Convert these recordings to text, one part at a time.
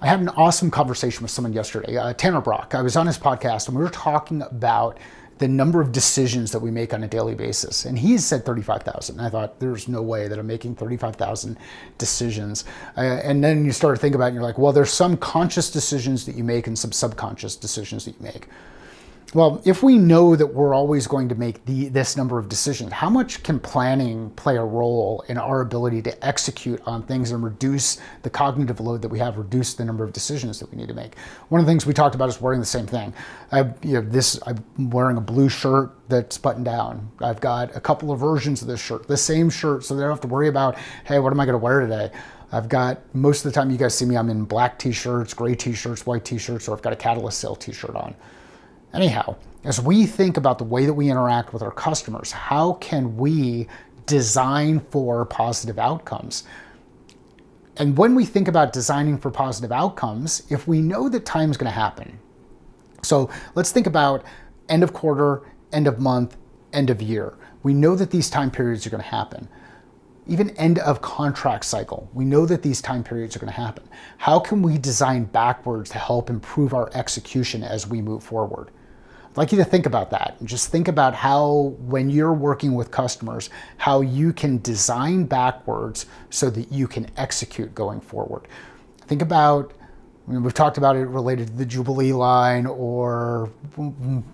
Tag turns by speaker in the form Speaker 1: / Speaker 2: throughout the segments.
Speaker 1: I had an awesome conversation with someone yesterday, Tanner Brock. I was on his podcast and we were talking about the number of decisions that we make on a daily basis. And he said 35,000. I thought, there's no way that I'm making 35,000 decisions. And then you start to think about it and you're like, well, there's some conscious decisions that you make and some subconscious decisions that you make. Well, if we know that we're always going to make this number of decisions, how much can planning play a role in our ability to execute on things and reduce the cognitive load that we have, reduce the number of decisions that we need to make? One of the things we talked about is wearing the same thing. I'm wearing a blue shirt that's buttoned down. I've got a couple of versions of this shirt, the same shirt, so they don't have to worry about, hey, what am I going to wear today? I've got, most of the time you guys see me, I'm in black t-shirts, gray t-shirts, white t-shirts, or I've got a Catalyst sale t-shirt on. Anyhow, as we think about the way that we interact with our customers, how can we design for positive outcomes? And when we think about designing for positive outcomes, if we know that time's going to happen, so let's think about end of quarter, end of month, end of year. We know that these time periods are going to happen. Even end of contract cycle, we know that these time periods are going to happen. How can we design backwards to help improve our execution as we move forward? I'd like you to think about that and just think about how, when you're working with customers, how you can design backwards so that you can execute going forward. Think about, we've talked about it related to the Jubilee line, or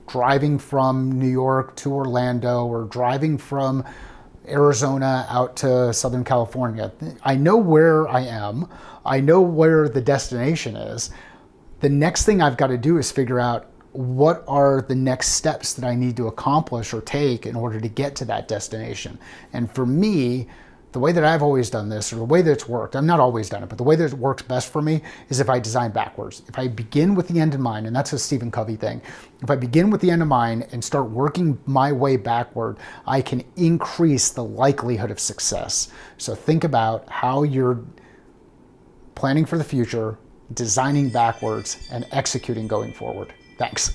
Speaker 1: driving from New York to Orlando, or driving from Arizona out to Southern California. I know where I am. I know where the destination is. The next thing I've got to do is figure out what are the next steps that I need to accomplish or take in order to get to that destination. And for me, the way that I've always done this, or the way that it's worked, I've not always done it, but the way that it works best for me is if I design backwards. If I begin with the end in mind, and that's a Stephen Covey thing, if I begin with the end in mind and start working my way backward, I can increase the likelihood of success. So think about how you're planning for the future, designing backwards, and executing going forward. Thanks.